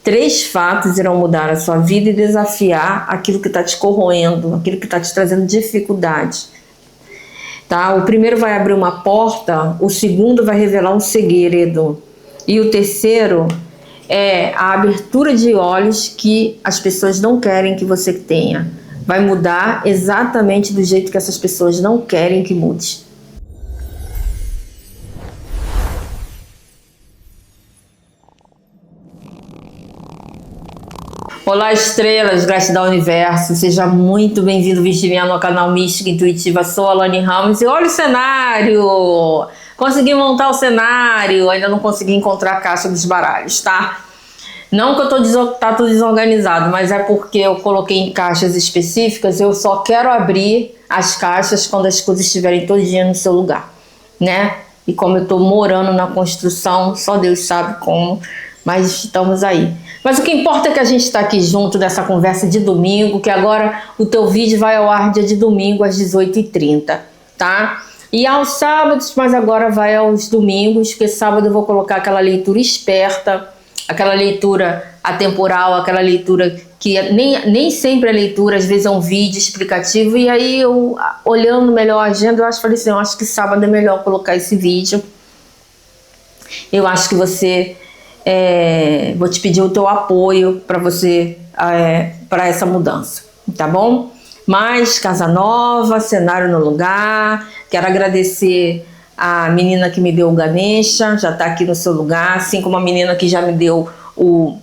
3 fatos irão mudar a sua vida e desafiar aquilo que está te corroendo, aquilo que está te trazendo dificuldade. Tá? O primeiro vai abrir uma porta, o segundo vai revelar um segredo. E o terceiro é a abertura de olhos que as pessoas não querem que você tenha. Vai mudar exatamente do jeito que essas pessoas não querem que mude. Olá, estrelas, gratidão ao universo, seja muito bem-vindo, virginiano, ao canal Mística Intuitiva. Sou a Alane Ramos e olha o cenário! Consegui montar o cenário, ainda não consegui encontrar a caixa dos baralhos, tá? Não que tá tudo desorganizado, mas é porque eu coloquei em caixas específicas. Eu só quero abrir as caixas quando as coisas estiverem todinhas no seu lugar, né? E como eu tô morando na construção, só Deus sabe como, mas estamos aí. Mas o que importa é que a gente está aqui junto nessa conversa de domingo, que agora o teu vídeo vai ao ar dia de domingo às 18h30, tá? E aos sábados, mas agora vai aos domingos, porque sábado eu vou colocar aquela leitura esperta, aquela leitura atemporal, aquela leitura que nem sempre é leitura, às vezes é um vídeo explicativo, e aí eu, olhando melhor a agenda, falei assim, eu acho que sábado é melhor colocar esse vídeo. Eu acho que você... vou te pedir o teu apoio para você, para essa mudança, tá bom? Mas casa nova, cenário no lugar. Quero agradecer a menina que me deu o Ganesha, já tá aqui no seu lugar, assim como a menina que já me deu o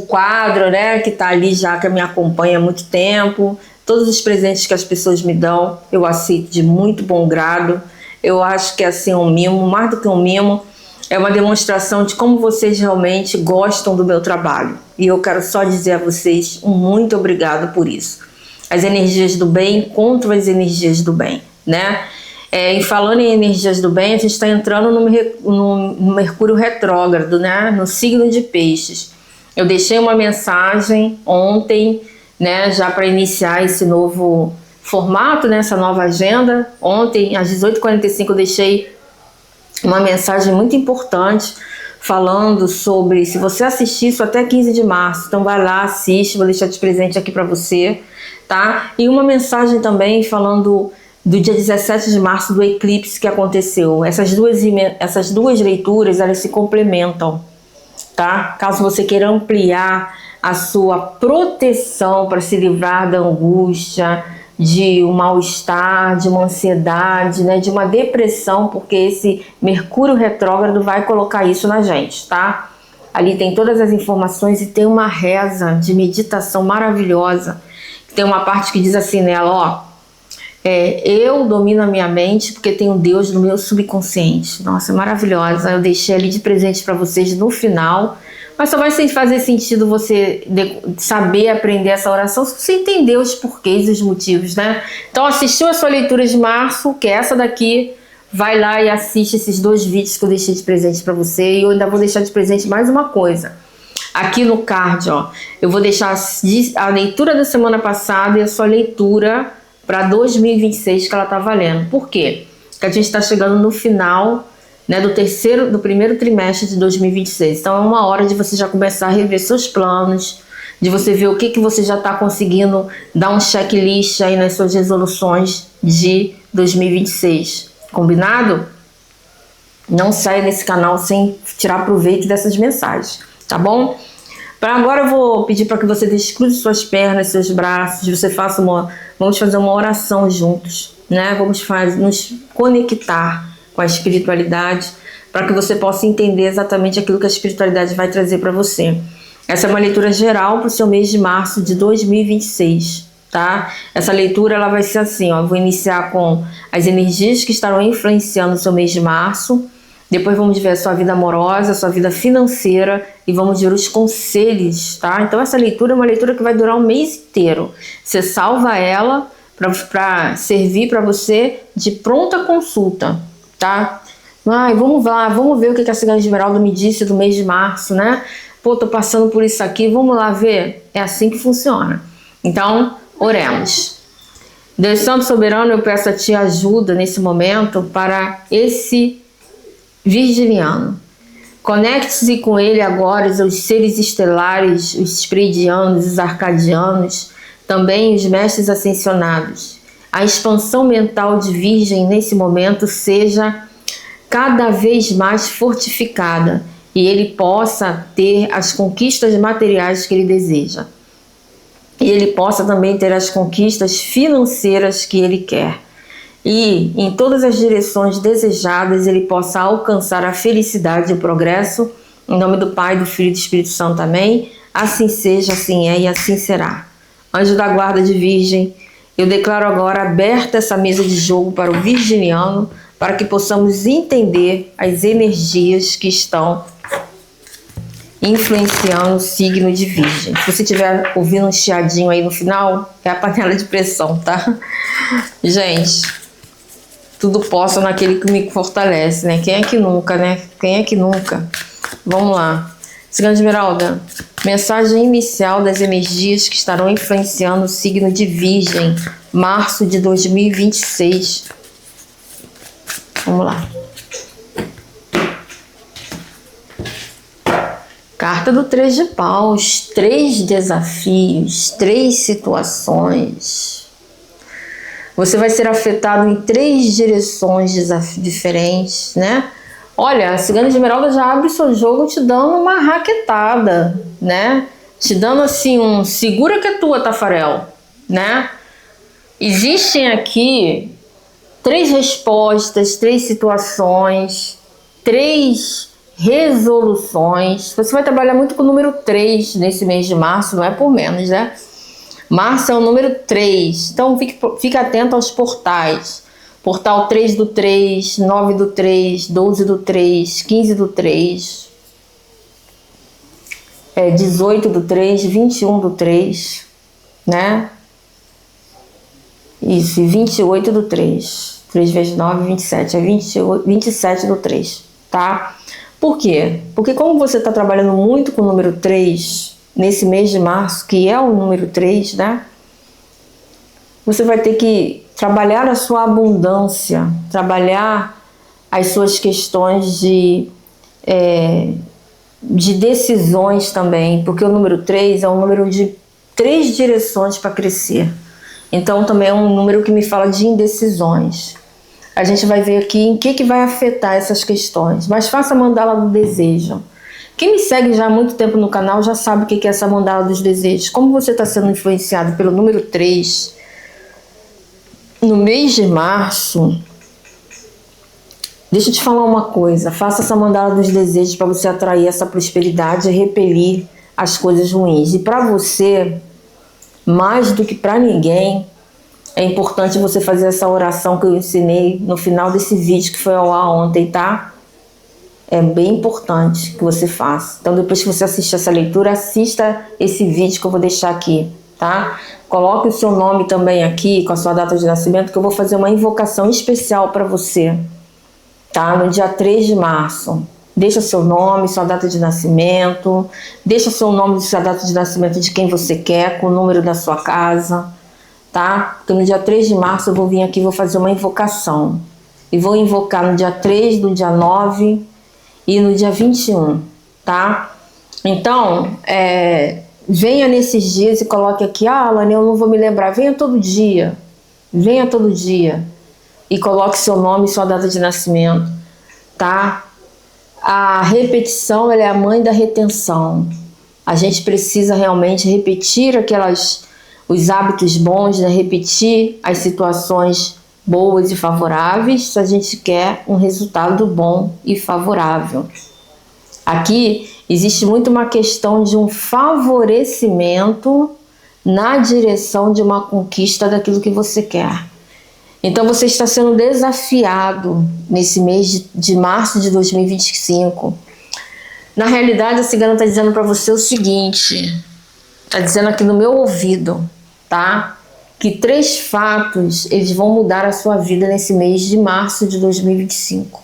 quadro, né, que tá ali já, que me acompanha há muito tempo. Todos os presentes que as pessoas me dão, eu aceito de muito bom grado. Eu acho que é assim um mimo, mais do que um mimo. É uma demonstração de como vocês realmente gostam do meu trabalho. E eu quero só dizer a vocês um muito obrigado por isso. As energias do bem contra as energias do bem, né? E falando em energias do bem, a gente está entrando no Mercúrio retrógrado, né? No signo de Peixes. Eu deixei uma mensagem ontem, né? Já para iniciar esse novo formato, né? Essa nova agenda. Ontem, às 18h45, eu deixei uma mensagem muito importante falando sobre, se você assistir isso até 15 de março, então vai lá, assiste, vou deixar de presente aqui para você, tá? E uma mensagem também falando do dia 17 de março, do eclipse que aconteceu. Essas duas leituras, elas se complementam, tá? Caso você queira ampliar a sua proteção para se livrar da angústia, de um mal-estar, de uma ansiedade, né, de uma depressão, porque esse Mercúrio retrógrado vai colocar isso na gente, tá? Ali tem todas as informações e tem uma reza de meditação maravilhosa. Tem uma parte que diz assim nela, ó, eu domino a minha mente porque tenho Deus no meu subconsciente. Nossa, é maravilhosa. Eu deixei ali de presente para vocês no final. Mas só vai fazer sentido você saber aprender essa oração se você entender os porquês e os motivos, né? Então, assistiu a sua leitura de março, que é essa daqui, vai lá e assiste esses 2 vídeos que eu deixei de presente para você. E eu ainda vou deixar de presente mais uma coisa. Aqui no card, ó, eu vou deixar a leitura da semana passada e a sua leitura para 2026 que ela tá valendo. Por quê? Porque a gente está chegando no final, né, do primeiro trimestre de 2026. Então é uma hora de você já começar a rever seus planos, de você ver o que você já está conseguindo dar um checklist aí nas suas resoluções de 2026. Combinado? Não saia desse canal sem tirar proveito dessas mensagens, tá bom? Para agora eu vou pedir para que você descruze suas pernas, seus braços, você faça vamos fazer uma oração juntos, né? Vamos nos conectar com a espiritualidade, para que você possa entender exatamente aquilo que a espiritualidade vai trazer para você. Essa é uma leitura geral para o seu mês de março de 2026, tá? Essa leitura ela vai ser assim, ó, eu vou iniciar com as energias que estarão influenciando o seu mês de março, depois vamos ver a sua vida amorosa, a sua vida financeira e vamos ver os conselhos, tá? Então essa leitura é uma leitura que vai durar um mês inteiro. Você salva ela para servir para você de pronta consulta, tá? Vamos lá, vamos ver o que a Cigana Esmeralda me disse do mês de março, né? Pô, tô passando por isso aqui, vamos lá ver. É assim que funciona. Então, oremos. Deus Santo Soberano, eu peço a Ti ajuda nesse momento para esse virginiano. Conecte-se com ele agora, os seres estelares, os espiridianos, os arcadianos, também os mestres ascensionados. A expansão mental de Virgem nesse momento seja cada vez mais fortificada e ele possa ter as conquistas materiais que ele deseja. E ele possa também ter as conquistas financeiras que ele quer. E em todas as direções desejadas ele possa alcançar a felicidade e o progresso. Em nome do Pai, do Filho e do Espírito Santo. Amém? Assim seja, assim é e assim será. Anjo da guarda de Virgem, eu declaro agora aberta essa mesa de jogo para o virginiano, para que possamos entender as energias que estão influenciando o signo de Virgem. Se você estiver ouvindo um chiadinho aí no final, é a panela de pressão, tá? Gente, tudo posso naquele que me fortalece, né? Quem é que nunca, né? Quem é que nunca? Vamos lá. Cigana Esmeralda, mensagem inicial das energias que estarão influenciando o signo de Virgem, março de 2026. Vamos lá. Carta do 3 de paus, 3 desafios, 3 situações. Você vai ser afetado em 3 direções diferentes, né? Olha, a Cigana Esmeralda já abre seu jogo te dando uma raquetada, né? Te dando assim um segura que é tua, Tafarel, né? Existem aqui 3 respostas, 3 situações, 3 resoluções. Você vai trabalhar muito com o número 3 nesse mês de março, não é por menos, né? Março é o número 3, então fique atento aos portais. Portal 3 do 3, 9 do 3, 12 do 3, 15 do 3, 18 do 3, 21 do 3, né? Isso, e 28 do 3. 3 vezes 9, 27. É 27 do 3, tá? Por quê? Porque como você está trabalhando muito com o número 3, nesse mês de março, que é o número 3, né? Você vai ter que trabalhar a sua abundância, trabalhar as suas questões de decisões também, porque o número 3 é um número de 3 direções para crescer. Então também é um número que me fala de indecisões. A gente vai ver aqui em que vai afetar essas questões. Mas faça a mandala do desejo. Quem me segue já há muito tempo no canal já sabe o que é essa mandala dos desejos. Como você está sendo influenciado pelo número 3, no mês de março, deixa eu te falar uma coisa. Faça essa mandala dos desejos para você atrair essa prosperidade e repelir as coisas ruins. E para você, mais do que para ninguém, é importante você fazer essa oração que eu ensinei no final desse vídeo que foi ao ar ontem, tá? É bem importante que você faça. Então depois que você assistir essa leitura, assista esse vídeo que eu vou deixar aqui, tá? Coloque o seu nome também aqui com a sua data de nascimento, que eu vou fazer uma invocação especial para você, tá? No dia 3 de março. Deixa seu nome, sua data de nascimento, deixa seu nome e sua data de nascimento de quem você quer, com o número da sua casa, tá? Porque no dia 3 de março eu vou vir aqui e vou fazer uma invocação. E vou invocar no dia 3, no dia 9 e no dia 21, tá? Então, venha nesses dias e coloque aqui, Alane, eu não vou me lembrar. Venha todo dia. Venha todo dia. E coloque seu nome e sua data de nascimento, tá? A repetição, ela é a mãe da retenção. A gente precisa realmente repetir os hábitos bons, né? Repetir as situações boas e favoráveis se a gente quer um resultado bom e favorável. Aqui existe muito uma questão de um favorecimento na direção de uma conquista daquilo que você quer. Então você está sendo desafiado nesse mês de março de 2025. Na realidade, a cigana está dizendo para você o seguinte, está dizendo aqui no meu ouvido, tá? Que 3 fatos, eles vão mudar a sua vida nesse mês de março de 2025.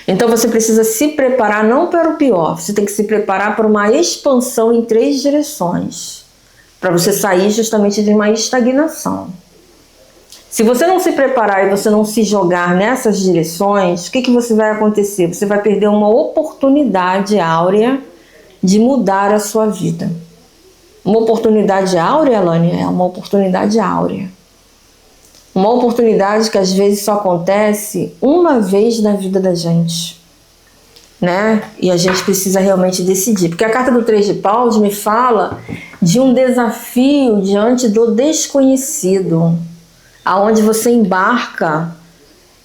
Então você precisa se preparar não para o pior, você tem que se preparar para uma expansão em 3 direções, para você sair justamente de uma estagnação. Se você não se preparar e você não se jogar nessas direções, o que você vai acontecer? Você vai perder uma oportunidade áurea de mudar a sua vida. Uma oportunidade áurea, Alane, é uma oportunidade áurea. Uma oportunidade que às vezes só acontece uma vez na vida da gente, né? E a gente precisa realmente decidir. Porque a carta do 3 de Paus me fala de um desafio diante do desconhecido, aonde você embarca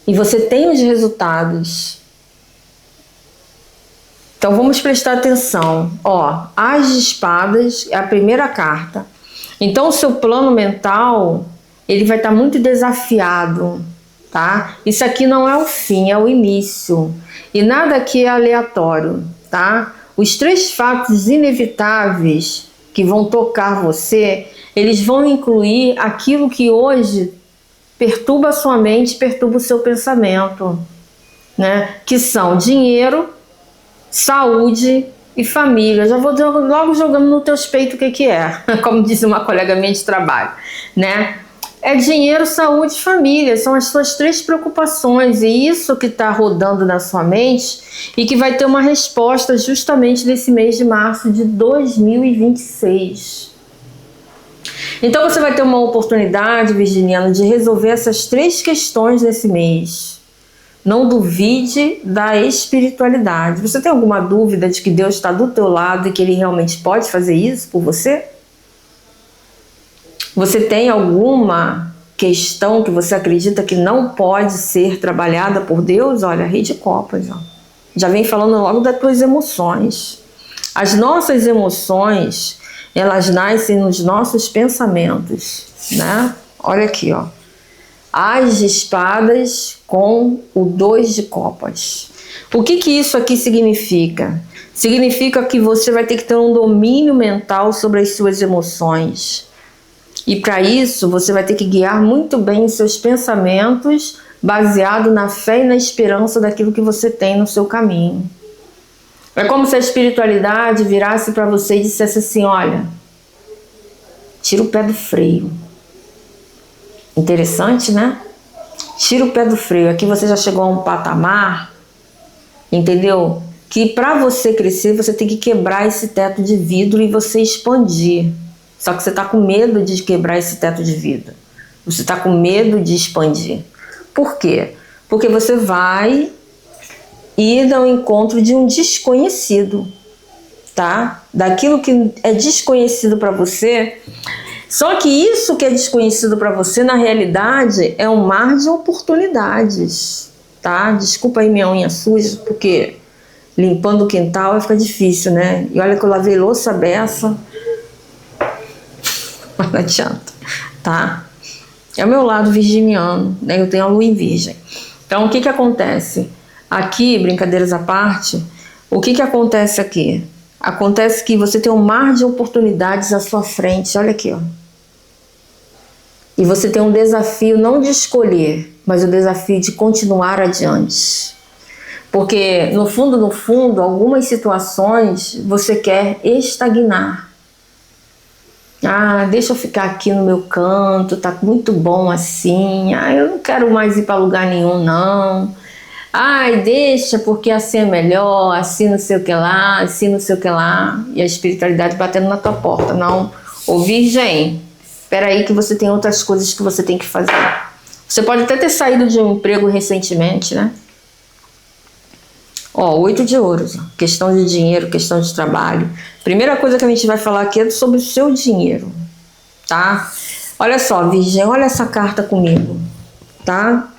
e você tem os resultados. Então vamos prestar atenção. Ó, As de Espadas é a primeira carta. Então o seu plano mental, ele vai estar muito desafiado, tá? Isso aqui não é o fim, é o início. E nada aqui é aleatório, tá? Os 3 fatos inevitáveis que vão tocar você, eles vão incluir aquilo que hoje perturba a sua mente, perturba o seu pensamento, né? Que são dinheiro, saúde e família. Já vou logo jogando no teu peito o que é, como diz uma colega minha de trabalho, né? É dinheiro, saúde e família, são as suas 3 preocupações, e isso que está rodando na sua mente e que vai ter uma resposta justamente nesse mês de março de 2026. Então você vai ter uma oportunidade, virginiano, de resolver essas 3 questões nesse mês. Não duvide da espiritualidade. Você tem alguma dúvida de que Deus está do teu lado e que Ele realmente pode fazer isso por você? Você tem alguma questão que você acredita que não pode ser trabalhada por Deus? Olha, Rei de Copas, ó. Já vem falando logo das tuas emoções. As nossas emoções, elas nascem nos nossos pensamentos, né? Olha aqui, ó. As de Espadas com o 2 de Copas. O que isso aqui significa? Significa que você vai ter que ter um domínio mental sobre as suas emoções. E para isso, você vai ter que guiar muito bem os seus pensamentos, baseado na fé e na esperança daquilo que você tem no seu caminho. É como se a espiritualidade virasse para você e dissesse assim, olha, tira o pé do freio. Interessante, né? Tira o pé do freio. Aqui você já chegou a um patamar, entendeu? Que para você crescer, você tem que quebrar esse teto de vidro e você expandir. Só que você está com medo de quebrar esse teto de vidro. Você está com medo de expandir. Por quê? Porque você vai ir ao encontro de um desconhecido, tá? Daquilo que é desconhecido para você. Só que isso que é desconhecido para você, na realidade, é um mar de oportunidades, tá? Desculpa aí minha unha suja, porque limpando o quintal vai ficar difícil, né? E olha que eu lavei louça beça. Mas não adianta, tá? É o meu lado virginiano, né? Eu tenho a lua em virgem. Então, o que acontece? Aqui, brincadeiras à parte, o que acontece aqui? Acontece que você tem um mar de oportunidades à sua frente. Olha aqui, ó. E você tem um desafio não de escolher, mas o desafio de continuar adiante. Porque, no fundo, algumas situações você quer estagnar. Ah, deixa eu ficar aqui no meu canto, tá muito bom assim. Ah, eu não quero mais ir para lugar nenhum, não. Ai, deixa, porque assim é melhor, assim não sei o que lá, assim não sei o que lá. E a espiritualidade batendo na tua porta. Não, ô virgem, espera aí que você tem outras coisas que você tem que fazer. Você pode até ter saído de um emprego recentemente, né? Ó, 8 de ouros, questão de dinheiro, questão de trabalho. Primeira coisa que a gente vai falar aqui é sobre o seu dinheiro, tá? Olha só, virgem, olha essa carta comigo, tá?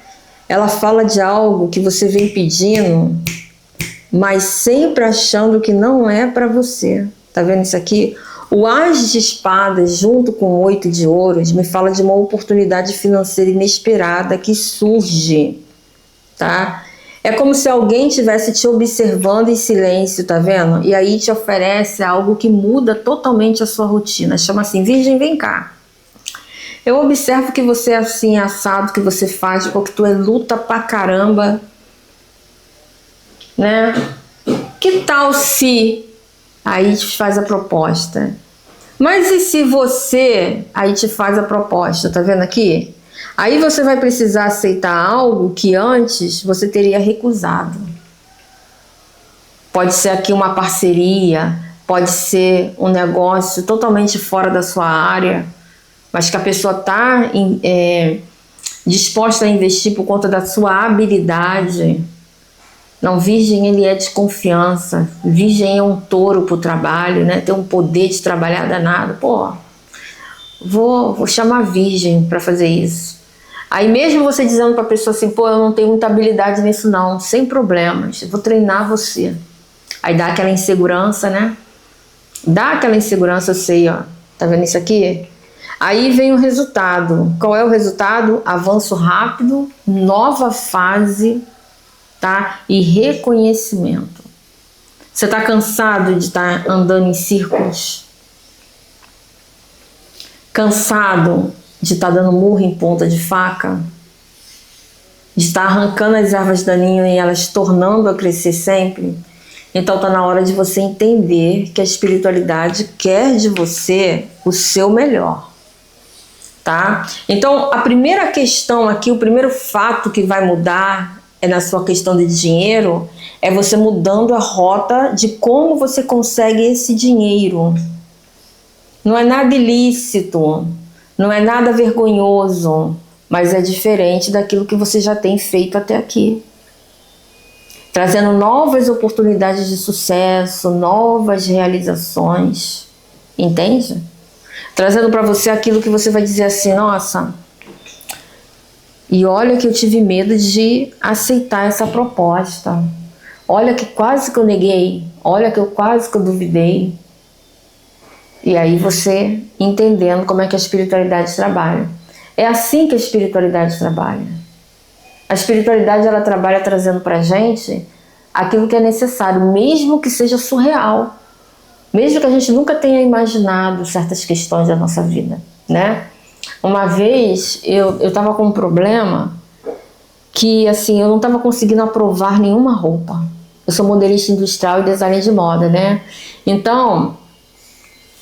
Ela fala de algo que você vem pedindo, mas sempre achando que não é para você. Tá vendo isso aqui? O As de Espadas junto com o 8 de ouros me fala de uma oportunidade financeira inesperada que surge, tá? É como se alguém estivesse te observando em silêncio, tá vendo? E aí te oferece algo que muda totalmente a sua rotina. Chama assim, virgem, vem cá. Eu observo que você é assim, assado, que você faz, porque tu é luta pra caramba, né? Que tal se... Aí te faz a proposta. Mas e se você... Aí te faz a proposta, tá vendo aqui? Aí você vai precisar aceitar algo que antes você teria recusado. Pode ser aqui uma parceria, pode ser um negócio totalmente fora da sua área, mas que a pessoa está disposta a investir por conta da sua habilidade. Não, Virgem, ele é de confiança. Virgem é um touro pro trabalho, né? Tem um poder de trabalhar danado. Pô, vou chamar Virgem para fazer isso. Aí mesmo você dizendo para a pessoa assim, pô, eu não tenho muita habilidade nisso não, sem problemas, eu vou treinar você. Aí dá aquela insegurança, né? Dá aquela insegurança, eu sei, ó. Tá vendo isso aqui? Aí vem o resultado. Qual é o resultado? Avanço rápido, nova fase, tá? E reconhecimento. Você tá cansado de estar andando em círculos? Cansado de estar dando murro em ponta de faca? De estar arrancando as ervas daninhas e elas tornando a crescer sempre? Então tá na hora de você entender que a espiritualidade quer de você o seu melhor, tá? Então a primeira questão aqui, o primeiro fato que vai mudar na sua questão de dinheiro, é você mudando a rota de como você consegue esse dinheiro. Não é nada ilícito, não é nada vergonhoso, mas é diferente daquilo que você já tem feito até aqui. Trazendo novas oportunidades de sucesso, novas realizações, entende? Trazendo para você aquilo que você vai dizer assim, nossa, e olha que eu tive medo de aceitar essa proposta, olha que quase que eu neguei, olha que eu quase que eu duvidei. E aí você entendendo como é que a espiritualidade trabalha. É assim que a espiritualidade trabalha. A espiritualidade, ela trabalha trazendo pra gente aquilo que é necessário, mesmo que seja surreal. Mesmo que a gente nunca tenha imaginado certas questões da nossa vida, né? Uma vez eu tava com um problema que, assim, eu não tava conseguindo aprovar nenhuma roupa. Eu sou modelista industrial e designer de moda, né? Então,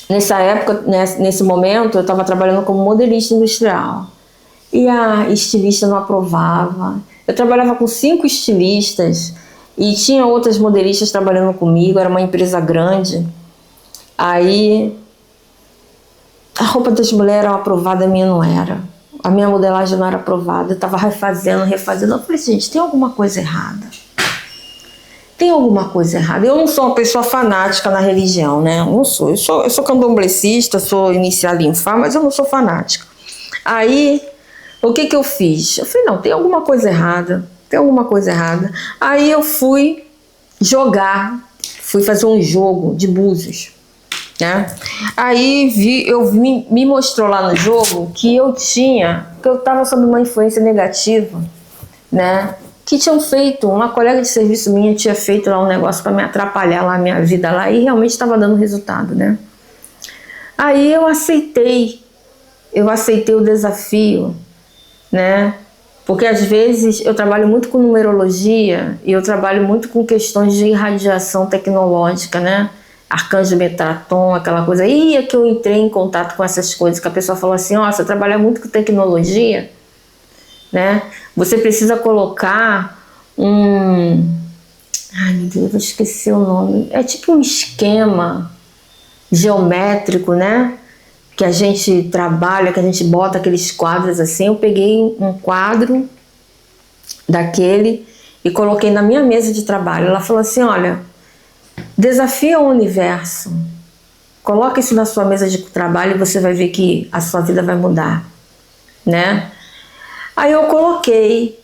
nessa época, nesse momento, eu estava trabalhando como modelista industrial. E a estilista não aprovava. Eu trabalhava com 5 estilistas e tinha outras modelistas trabalhando comigo, era uma empresa grande. Aí a roupa das mulheres era aprovada, a minha não era. A minha modelagem não era aprovada. Eu estava refazendo. Eu falei, gente, tem alguma coisa errada. Tem alguma coisa errada. Eu não sou uma pessoa fanática na religião, né? Eu não sou. Eu sou candomblecista, sou iniciada em Fá, mas eu não sou fanática. Aí, o que eu fiz? Eu falei, não, tem alguma coisa errada. Tem alguma coisa errada. Aí eu fui fui fazer um jogo de búzios, né? Aí me mostrou lá no jogo que eu estava sob uma influência negativa, né? Que tinham feito, uma colega de serviço minha tinha feito lá um negócio para me atrapalhar lá a minha vida lá e realmente estava dando resultado, né? Aí eu aceitei o desafio, né? Porque às vezes eu trabalho muito com numerologia e eu trabalho muito com questões de irradiação tecnológica, né? Arcanjo Metatron, aquela coisa. E é que eu entrei em contato com essas coisas, que a pessoa falou assim, ó, você trabalha muito com tecnologia, né? Você precisa colocar ai meu Deus, eu esqueci o nome. É tipo um esquema geométrico, né? Que a gente trabalha, que a gente bota aqueles quadros assim. Eu peguei um quadro daquele e coloquei na minha mesa de trabalho. Ela falou assim, olha, desafia o universo. Coloca isso na sua mesa de trabalho e você vai ver que a sua vida vai mudar, né? Aí eu coloquei,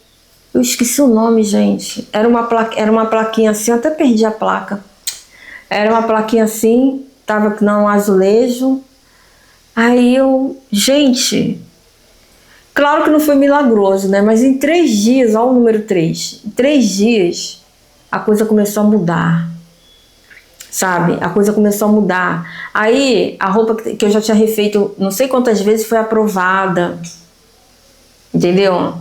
eu esqueci o nome, gente. Era uma plaquinha assim, eu até perdi a placa. Era uma plaquinha assim, tava num azulejo. Aí gente, claro que não foi milagroso, né? Mas em 3 dias, olha o número 3. Em 3 dias, a coisa começou a mudar. Sabe? A coisa começou a mudar. Aí, a roupa que eu já tinha refeito não sei quantas vezes foi aprovada. Entendeu?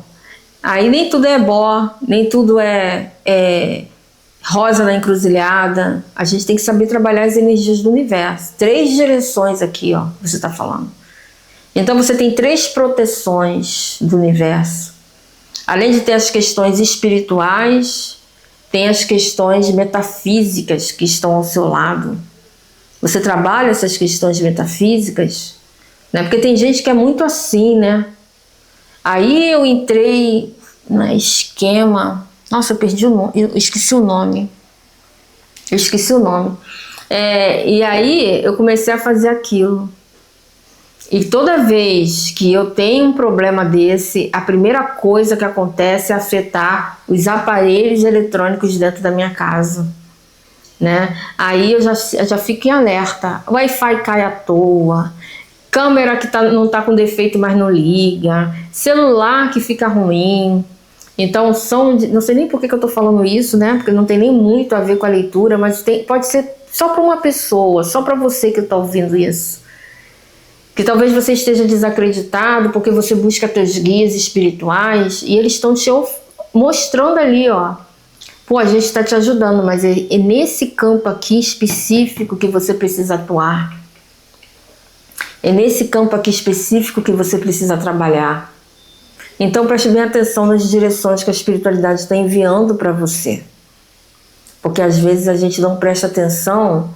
Aí nem tudo é ebó, nem tudo é rosa na encruzilhada. A gente tem que saber trabalhar as energias do universo. 3 direções aqui, ó, você tá falando. Então você tem 3 proteções do universo. Além de ter as questões espirituais, tem as questões metafísicas que estão ao seu lado. Você trabalha essas questões metafísicas, né? Porque tem gente que é muito assim, né? Aí eu entrei no esquema... Nossa, eu perdi o nome, eu esqueci o nome. E aí eu comecei a fazer aquilo. E toda vez que eu tenho um problema desse, a primeira coisa que acontece é afetar os aparelhos eletrônicos dentro da minha casa, né? Aí eu já fico em alerta. Wi-Fi cai à toa, câmera que não tá com defeito, mas não liga, celular que fica ruim. Então não sei nem por que eu tô falando isso, né? Porque não tem nem muito a ver com a leitura, mas pode ser só para uma pessoa, só para você que tá ouvindo isso. Que talvez você esteja desacreditado porque você busca teus guias espirituais e eles estão te mostrando ali, ó. Pô, a gente está te ajudando, mas é nesse campo aqui específico que você precisa atuar. É nesse campo aqui específico que você precisa trabalhar. Então preste bem atenção nas direções que a espiritualidade está enviando para você. Porque às vezes a gente não presta atenção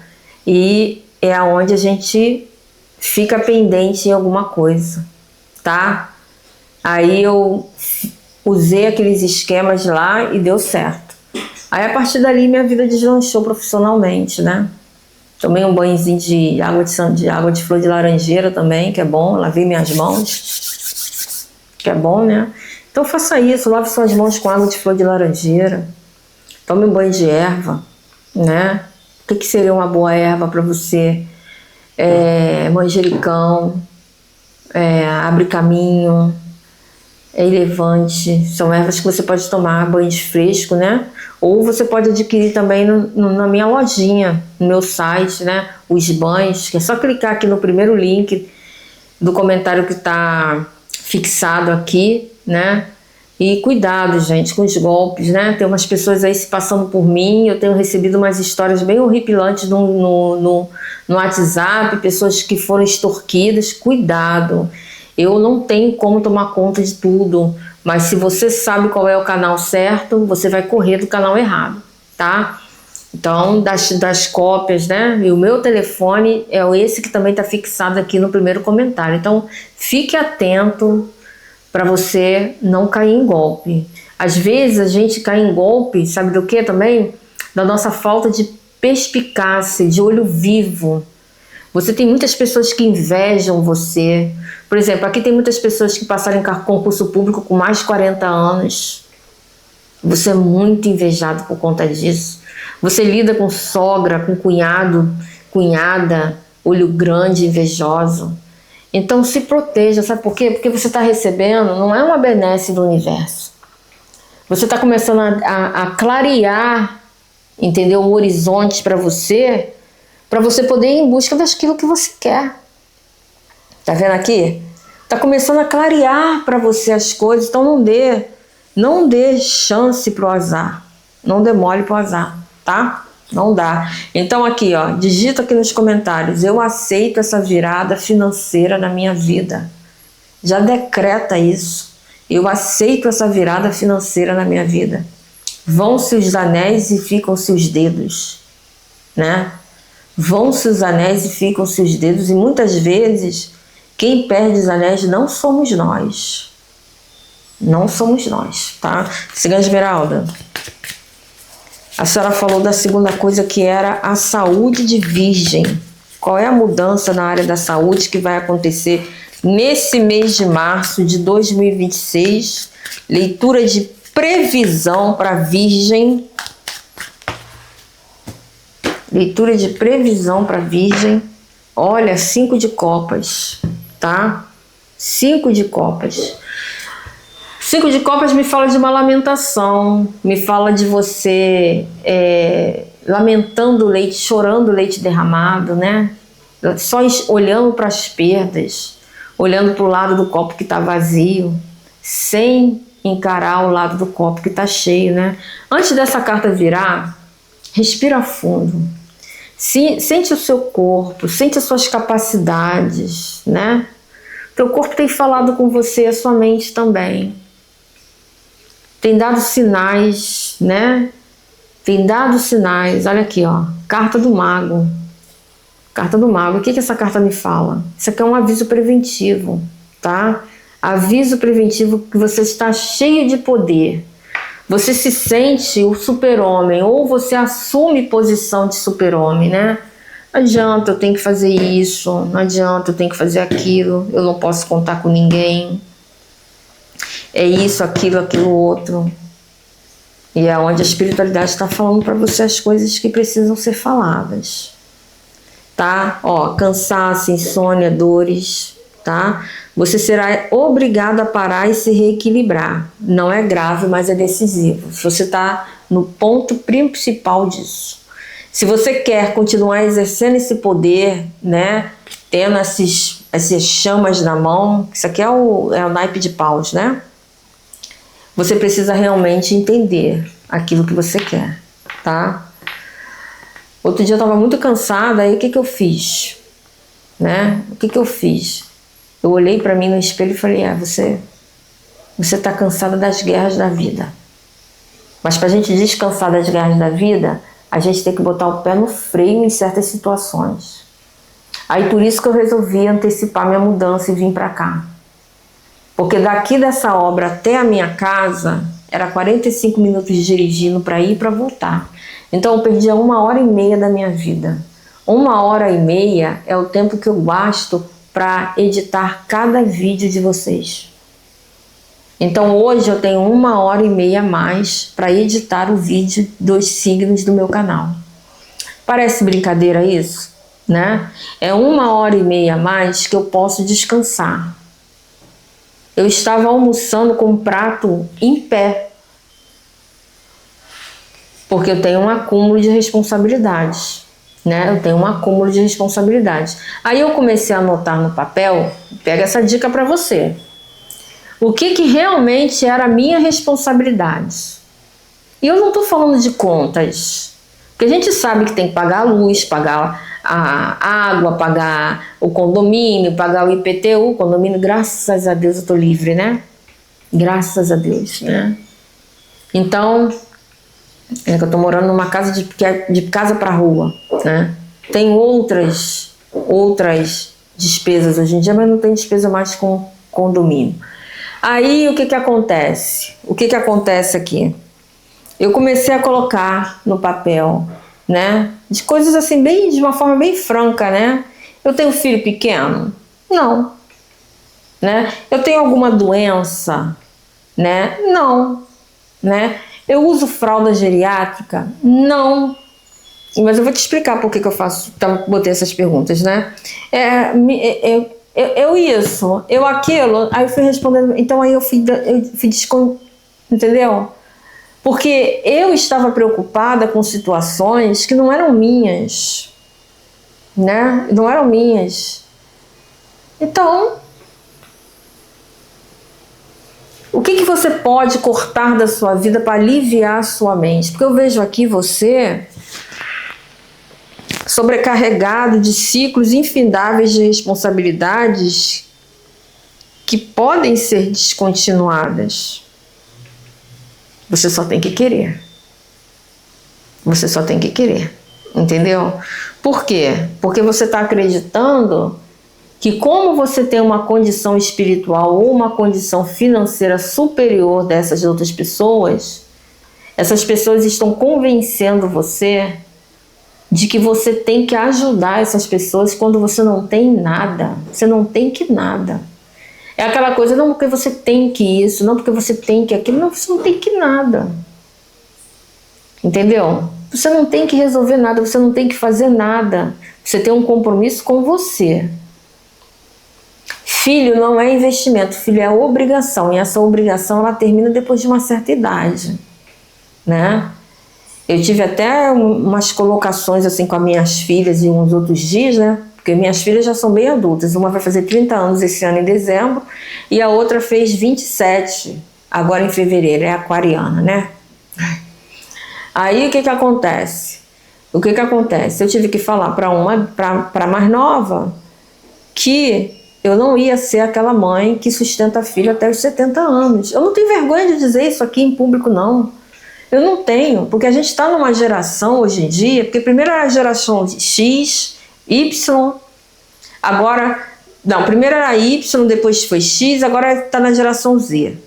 e é aonde a gente fica pendente em alguma coisa, tá? Aí eu usei aqueles esquemas lá e deu certo. Aí a partir dali minha vida deslanchou profissionalmente, né? Tomei um banhozinho de água de flor de laranjeira também, que é bom, lavei minhas mãos, que é bom, né? Então faça isso, lave suas mãos com água de flor de laranjeira, tome um banho de erva, né? O que seria uma boa erva para você? Manjericão, abre caminho, elevante, são ervas que você pode tomar banhos frescos, né? Ou você pode adquirir também na minha lojinha, no meu site, né? Os banhos, que é só clicar aqui no primeiro link do comentário que está fixado aqui, né? E cuidado, gente, com os golpes, né? Tem umas pessoas aí se passando por mim, eu tenho recebido umas histórias bem horripilantes no WhatsApp, pessoas que foram extorquidas. Cuidado, eu não tenho como tomar conta de tudo, mas se você sabe qual é o canal certo, você vai correr do canal errado, tá? Então, das cópias, né? E o meu telefone é esse que também está fixado aqui no primeiro comentário. Então, fique atento para você não cair em golpe. Às vezes a gente cai em golpe, sabe do que também? Da nossa falta de perspicácia, de olho vivo. Você tem muitas pessoas que invejam você. Por exemplo, aqui tem muitas pessoas que passaram em concurso público com mais de 40 anos. Você é muito invejado por conta disso. Você lida com sogra, com cunhado, cunhada, olho grande, invejoso. Então se proteja, sabe por quê? Porque você está recebendo, não é uma benesse do universo. Você está começando a clarear, entendeu? Um horizonte para você poder ir em busca daquilo que você quer. Tá vendo aqui? Tá começando a clarear para você as coisas, então não dê chance pro azar. Não dê mole pro azar, tá? Não dá. Então aqui, ó, digita aqui nos comentários: eu aceito essa virada financeira na minha vida. Já decreta isso. Eu aceito essa virada financeira na minha vida. Vão-se os anéis e ficam-se os dedos, né? Vão-se os anéis e ficam-se os dedos, e muitas vezes quem perde os anéis não somos nós. Não somos nós, tá? Cigana Esmeralda, a senhora falou da segunda coisa, que era a saúde de virgem. Qual é a mudança na área da saúde que vai acontecer nesse mês de março de 2026? Leitura de previsão para virgem. Leitura de previsão para virgem. Olha, 5 de copas, tá? 5 de copas. 5 de copas me fala de uma lamentação, me fala de você lamentando o leite, chorando o leite derramado, né? Só olhando para as perdas, olhando para o lado do copo que está vazio, sem encarar o lado do copo que está cheio, né? Antes dessa carta virar, respira fundo, sente o seu corpo, sente as suas capacidades, né? Teu corpo tem falado com você, a sua mente também. Tem dado sinais, né? Tem dado sinais. Olha aqui, ó. Carta do Mago. Carta do Mago. O que essa carta me fala? Isso aqui é um aviso preventivo, tá? Aviso preventivo que você está cheio de poder. Você se sente o super-homem, ou você assume posição de super-homem, né? Não adianta, eu tenho que fazer isso, não adianta, eu tenho que fazer aquilo, eu não posso contar com ninguém. É isso, aquilo outro. E é onde a espiritualidade está falando para você as coisas que precisam ser faladas. Tá? Ó, cansaço, insônia, dores, tá? Você será obrigado a parar e se reequilibrar. Não é grave, mas é decisivo. Você está no ponto principal disso. Se você quer continuar exercendo esse poder, né, tendo essas chamas na mão, isso aqui é o naipe de paus, né? Você precisa realmente entender aquilo que você quer, tá? Outro dia eu estava muito cansada, aí o que eu fiz? Né? O que eu fiz? Eu olhei para mim no espelho e falei, você está cansada das guerras da vida. Mas para a gente descansar das guerras da vida, a gente tem que botar o pé no freio em certas situações. Aí por isso que eu resolvi antecipar minha mudança e vim para cá. Porque daqui dessa obra até a minha casa, era 45 minutos dirigindo para ir e para voltar. Então eu perdia 1h30 da minha vida. 1h30 é o tempo que eu gasto para editar cada vídeo de vocês. Então hoje eu tenho 1h30 a mais para editar o vídeo dos signos do meu canal. Parece brincadeira isso, né? É 1h30 a mais que eu posso descansar. Eu estava almoçando com um prato em pé, porque eu tenho um acúmulo de responsabilidades, né? Eu tenho um acúmulo de responsabilidades. Aí eu comecei a anotar no papel, pega essa dica para você. O que realmente era a minha responsabilidade? E eu não estou falando de contas, porque a gente sabe que tem que pagar a luz, pagar a água, pagar o condomínio, pagar o IPTU, condomínio, graças a Deus eu estou livre, né? Graças a Deus, né? Então, é que eu estou morando numa casa de casa para rua, né? Tem outras despesas hoje em dia, mas não tem despesa mais com condomínio. Aí o que acontece? O que acontece aqui? Eu comecei a colocar no papel, né? De coisas assim, de uma forma bem franca, né? Eu tenho filho pequeno? Não. Né? Eu tenho alguma doença? Né? Não. Né? Eu uso fralda geriátrica? Não. Mas eu vou te explicar por que eu faço, botei essas perguntas, né? Eu isso, eu aquilo, aí eu fui respondendo, então aí eu fui entendeu? Porque eu estava preocupada com situações que não eram minhas, né? Não eram minhas. Então, o que você pode cortar da sua vida para aliviar a sua mente? Porque eu vejo aqui você sobrecarregado de ciclos infindáveis de responsabilidades que podem ser descontinuadas. Você só tem que querer. Você só tem que querer. Entendeu? Por quê? Porque você está acreditando que como você tem uma condição espiritual ou uma condição financeira superior dessas outras pessoas, essas pessoas estão convencendo você de que você tem que ajudar essas pessoas quando você não tem nada. Você não tem que nada. É aquela coisa, não porque você tem que isso, não porque você tem que aquilo, não, você não tem que nada. Entendeu? Você não tem que resolver nada, você não tem que fazer nada. Você tem um compromisso com você. Filho não é investimento, filho é obrigação. E essa obrigação ela termina depois de uma certa idade, né? Eu tive até umas colocações assim com as minhas filhas em uns outros dias, né? Porque minhas filhas já são bem adultas. Uma vai fazer 30 anos esse ano em dezembro e a outra fez 27 agora em fevereiro, é aquariana, né? Aí o que acontece? O que acontece? Eu tive que falar para mais nova que eu não ia ser aquela mãe que sustenta a filha até os 70 anos. Eu não tenho vergonha de dizer isso aqui em público, não. Eu não tenho, porque a gente está numa geração hoje em dia, porque primeiro era a geração X, Y, agora, não, primeiro era Y, depois foi X, agora está na geração Z.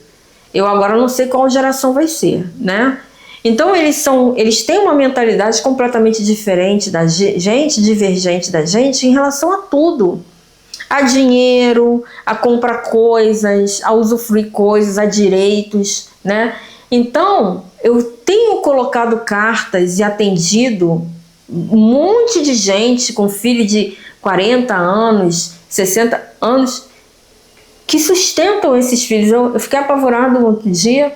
Eu agora não sei qual geração vai ser, né? Então eles têm uma mentalidade completamente diferente da gente, divergente da gente em relação a tudo. A dinheiro, a comprar coisas, a usufruir coisas, a direitos, né? Então, eu tenho colocado cartas e atendido um monte de gente com filho de 40 anos, 60 anos, que sustentam esses filhos. Eu fiquei apavorada um outro dia,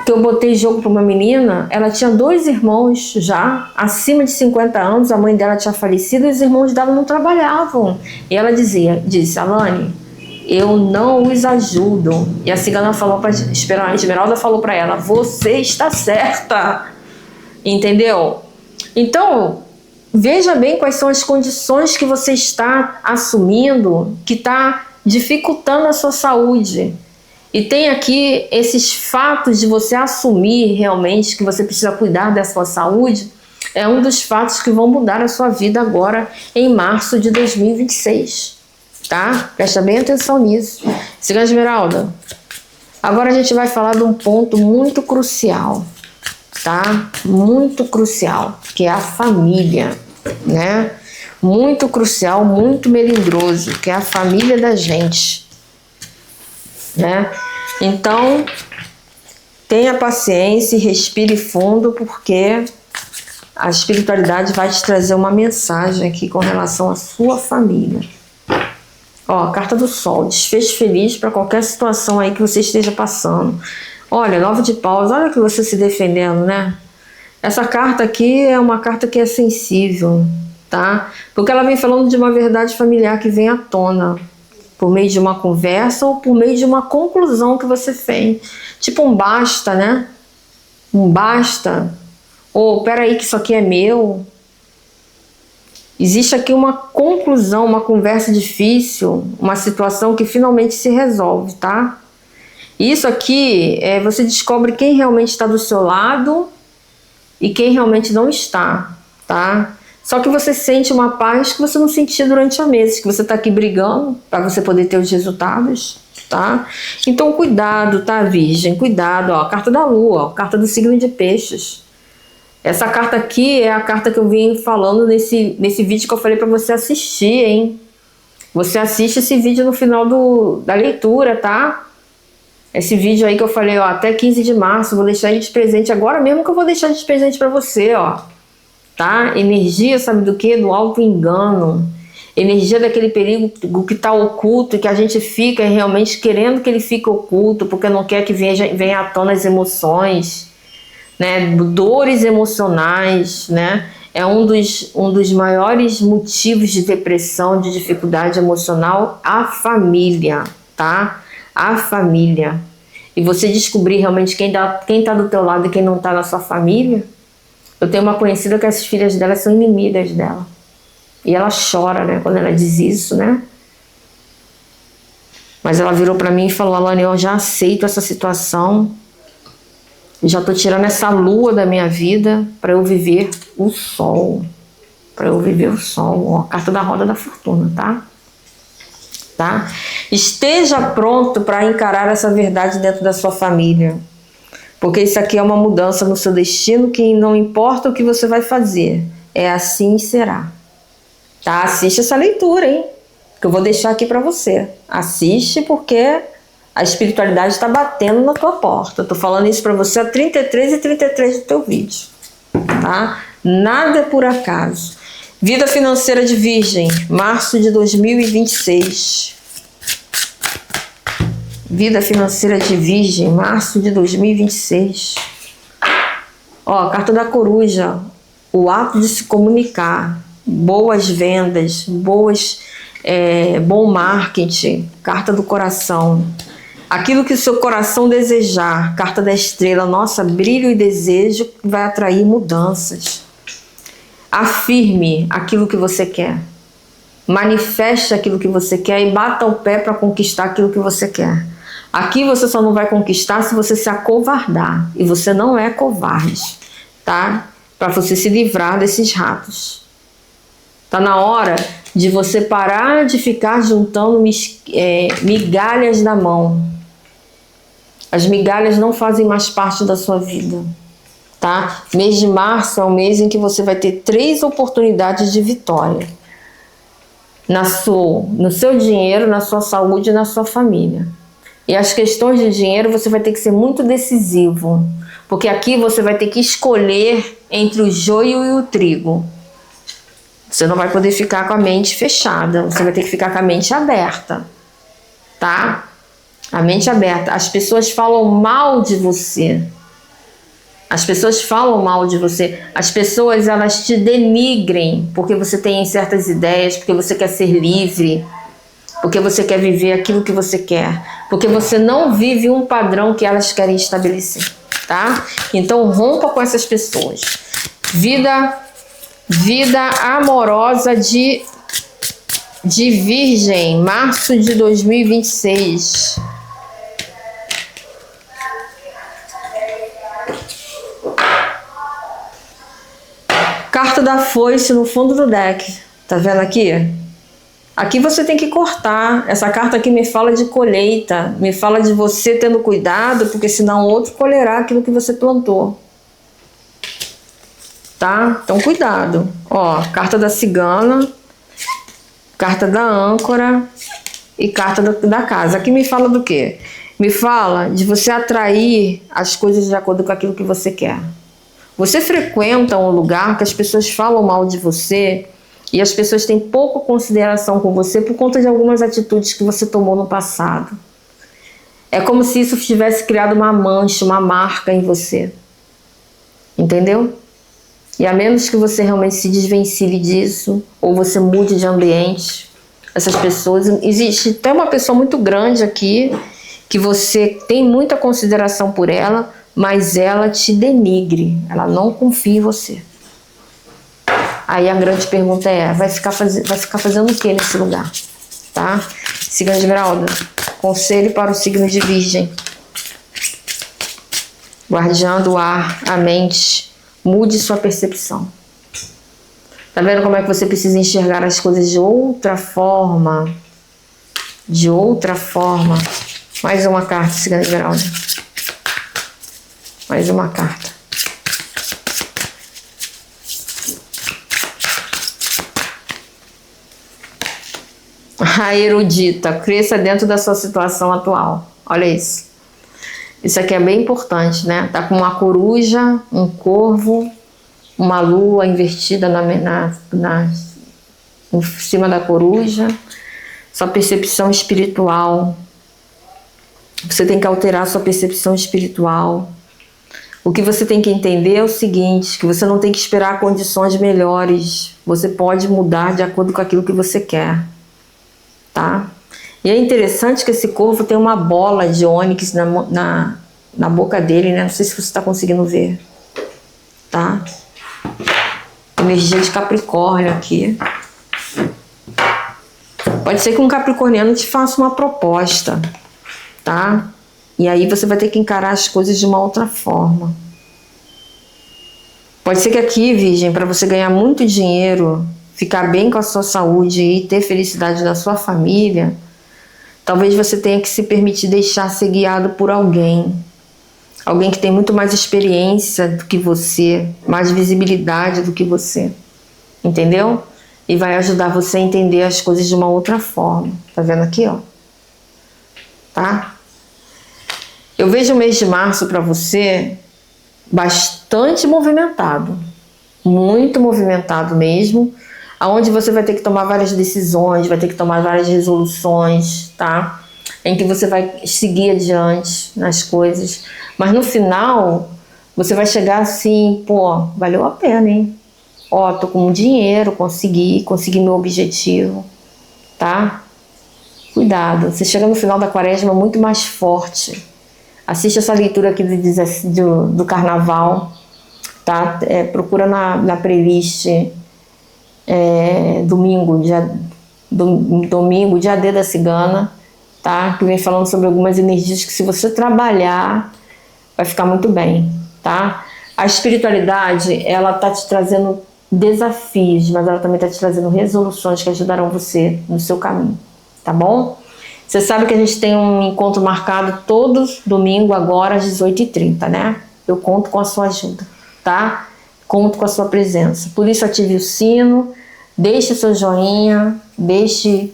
que eu botei jogo para uma menina. Ela tinha 2 irmãos já, acima de 50 anos, a mãe dela tinha falecido e os irmãos dela não trabalhavam. E ela disse, Alane, eu não os ajudo. E a cigana falou para a Esmeralda, falou para ela, você está certa, entendeu? Então, veja bem quais são as condições que você está assumindo, que está dificultando a sua saúde. E tem aqui esses fatos de você assumir realmente que você precisa cuidar da sua saúde, é um dos fatos que vão mudar a sua vida agora em março de 2026, tá? Presta bem atenção nisso. Cigana Esmeralda, agora a gente vai falar de um ponto muito crucial, tá? Muito crucial, que é a família, né? Muito crucial, muito melindroso, que é a família da gente, né? Então, tenha paciência e respire fundo, porque a espiritualidade vai te trazer uma mensagem aqui com relação à sua família. Ó, carta do Sol, desfecho feliz para qualquer situação aí que você esteja passando. Olha, 9 de paus, olha que você se defendendo, né? Essa carta aqui é uma carta que é sensível, tá? Porque ela vem falando de uma verdade familiar que vem à tona, por meio de uma conversa ou por meio de uma conclusão que você fez. Tipo um basta, né? Um basta. Ou, peraí que isso aqui é meu. Existe aqui uma conclusão, uma conversa difícil, uma situação que finalmente se resolve, tá? Isso aqui, você descobre quem realmente está do seu lado e quem realmente não está, tá? Só que você sente uma paz que você não sentia durante há meses, que você está aqui brigando para você poder ter os resultados, tá? Então cuidado, tá, Virgem? Cuidado, ó, carta da Lua, ó, carta do signo de Peixes. Essa carta aqui é a carta que eu vim falando nesse vídeo que eu falei para você assistir, hein? Você assiste esse vídeo no final da leitura, tá? Esse vídeo aí que eu falei, ó, até 15 de março, vou deixar ele de presente agora mesmo, que eu vou deixar de presente para você, ó. Tá? Energia, sabe do que? Do auto-engano. Energia daquele perigo que está oculto e que a gente fica realmente querendo que ele fique oculto, porque não quer que venha à tona as emoções, né? Dores emocionais, né? É um dos maiores motivos de depressão, de dificuldade emocional, a família, tá? A família. E você descobrir realmente quem tá do teu lado e quem não tá na sua família. Eu tenho uma conhecida que as filhas dela são inimigas dela. E ela chora, né, quando ela diz isso, né? Mas ela virou pra mim e falou, Alane, eu já aceito essa situação. Já tô tirando essa lua da minha vida para eu viver o sol. Para eu viver o sol. Ó, carta da roda da fortuna, tá? Esteja pronto para encarar essa verdade dentro da sua família. Porque isso aqui é uma mudança no seu destino que não importa o que você vai fazer. É assim será. Tá? Assiste essa leitura, hein? Que eu vou deixar aqui para você. Assiste porque a espiritualidade está batendo na tua porta. Eu tô falando isso para você a 33h33 do teu vídeo. Tá? Nada é por acaso. Vida financeira de Virgem, março de 2026. Vida financeira de Virgem, março de 2026. Ó, carta da Coruja. O ato de se comunicar. Boas vendas, bom marketing. Carta do coração. Aquilo que o seu coração desejar. Carta da Estrela. Nossa, brilho e desejo vai atrair mudanças. Afirme aquilo que você quer. Manifeste aquilo que você quer e bata o pé para conquistar aquilo que você quer. Aqui você só não vai conquistar se você se acovardar. E você não é covarde, tá? Para você se livrar desses ratos. Tá na hora de você parar de ficar juntando migalhas na mão. As migalhas não fazem mais parte da sua vida, tá? Mês de março é um mês em que você vai ter 3 oportunidades de vitória. No seu dinheiro, na sua saúde e na sua família. E as questões de dinheiro você vai ter que ser muito decisivo. Porque aqui você vai ter que escolher entre o joio e o trigo. Você não vai poder ficar com a mente fechada. Você vai ter que ficar com a mente aberta. Tá? A mente aberta. As pessoas falam mal de você. As pessoas falam mal de você. As pessoas, elas te denigrem porque você tem certas ideias, porque você quer ser livre, porque você quer viver aquilo que você quer, porque você não vive um padrão que elas querem estabelecer, tá? Então rompa com essas pessoas. Vida amorosa de Virgem, março de 2026. Carta da foice no fundo do deck. Tá vendo aqui? Aqui você tem que cortar. Essa carta aqui me fala de colheita. Me fala de você tendo cuidado, porque senão outro colherá aquilo que você plantou. Tá? Então cuidado. Ó, carta da cigana, carta da âncora e carta da casa. Aqui me fala do quê? Me fala de você atrair as coisas de acordo com aquilo que você quer. Você frequenta um lugar que as pessoas falam mal de você e as pessoas têm pouca consideração com você por conta de algumas atitudes que você tomou no passado. É como se isso tivesse criado uma mancha, uma marca em você. Entendeu? E a menos que você realmente se desvencilhe disso, ou você mude de ambiente, essas pessoas... Existe até uma pessoa muito grande aqui, que você tem muita consideração por ela, mas ela te denigre, ela não confia em você. Aí a grande pergunta é, vai ficar fazendo o que nesse lugar? Tá? Signo de Esmeralda, conselho para o signo de Virgem. Guardiã do ar, a mente, mude sua percepção. Tá vendo como é que você precisa enxergar as coisas de outra forma? De outra forma. Mais uma carta, signo de Esmeralda. Mais uma carta. A erudita, cresça dentro da sua situação atual. Olha isso. Isso aqui é bem importante, né? Tá com uma coruja, um corvo, uma lua invertida em cima da coruja. Sua percepção espiritual. Você tem que alterar sua percepção espiritual. O que você tem que entender é o seguinte, que você não tem que esperar condições melhores. Você pode mudar de acordo com aquilo que você quer. Tá? E é interessante que esse corvo tem uma bola de ônix na boca dele, né? Não sei se você está conseguindo ver. Tá? Energia de Capricórnio aqui. Pode ser que um capricorniano te faça uma proposta. Tá? E aí você vai ter que encarar as coisas de uma outra forma. Pode ser que aqui, Virgem, para você ganhar muito dinheiro, ficar bem com a sua saúde e ter felicidade na sua família, talvez você tenha que se permitir deixar ser guiado por alguém. Alguém que tem muito mais experiência do que você, mais visibilidade do que você. Entendeu? E vai ajudar você a entender as coisas de uma outra forma. Tá vendo aqui, ó? Tá? Eu vejo o mês de março para você bastante movimentado, muito movimentado mesmo, aonde você vai ter que tomar várias decisões, vai ter que tomar várias resoluções, tá? Em que você vai seguir adiante nas coisas, mas no final você vai chegar assim, pô, valeu a pena, hein? Ó, tô com dinheiro, consegui meu objetivo, tá? Cuidado, você chega no final da quaresma muito mais forte. Assiste essa leitura aqui do carnaval, tá? Procura na playlist domingo, domingo, dia D da cigana, tá? Que vem falando sobre algumas energias que, se você trabalhar, vai ficar muito bem, tá? A espiritualidade, ela tá te trazendo desafios, mas ela também tá te trazendo resoluções que ajudarão você no seu caminho, tá bom? Você sabe que a gente tem um encontro marcado todo domingo agora às 18h30, né? Eu conto com a sua ajuda, tá? Conto com a sua presença. Por isso, ative o sino, deixe o seu joinha, deixe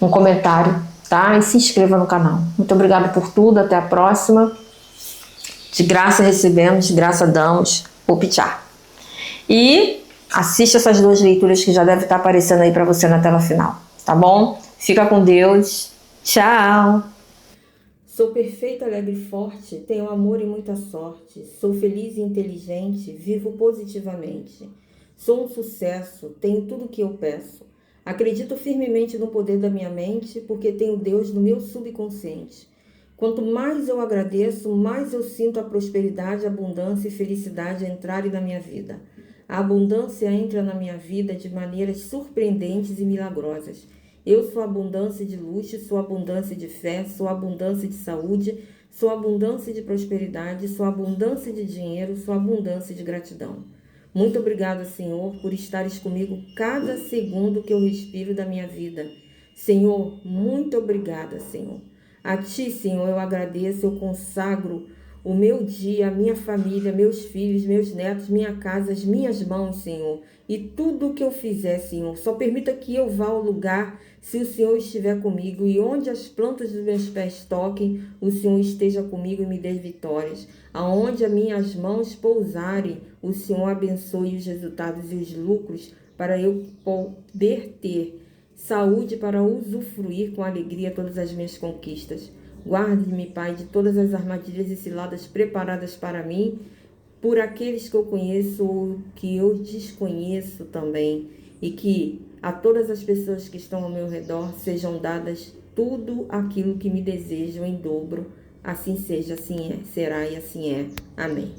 um comentário, tá? E se inscreva no canal. Muito obrigada por tudo, até a próxima. De graça recebemos, de graça damos. Upitchá. E assista essas 2 leituras que já devem estar aparecendo aí para você na tela final, tá bom? Fica com Deus. Tchau! Sou perfeita, alegre e forte, tenho amor e muita sorte. Sou feliz e inteligente, vivo positivamente. Sou um sucesso, tenho tudo o que eu peço. Acredito firmemente no poder da minha mente, porque tenho Deus no meu subconsciente. Quanto mais eu agradeço, mais eu sinto a prosperidade, abundância e felicidade entrarem na minha vida. A abundância entra na minha vida de maneiras surpreendentes e milagrosas. Eu sou abundância de luxo, sou abundância de fé, sou abundância de saúde, sou abundância de prosperidade, sou abundância de dinheiro, sou abundância de gratidão. Muito obrigada, Senhor, por estares comigo cada segundo que eu respiro da minha vida. Senhor, muito obrigada, Senhor. A Ti, Senhor, eu agradeço, eu consagro o meu dia, a minha família, meus filhos, meus netos, minha casa, as minhas mãos, Senhor. E tudo o que eu fizer, Senhor, só permita que eu vá ao lugar se o Senhor estiver comigo, e onde as plantas dos meus pés toquem, o Senhor esteja comigo e me dê vitórias. Aonde as minhas mãos pousarem, o Senhor abençoe os resultados e os lucros para eu poder ter saúde para usufruir com alegria todas as minhas conquistas. Guarde-me, Pai, de todas as armadilhas e ciladas preparadas para mim, por aqueles que eu conheço ou que eu desconheço também, e que a todas as pessoas que estão ao meu redor sejam dadas tudo aquilo que me desejam em dobro. Assim seja, assim é, será e assim é. Amém.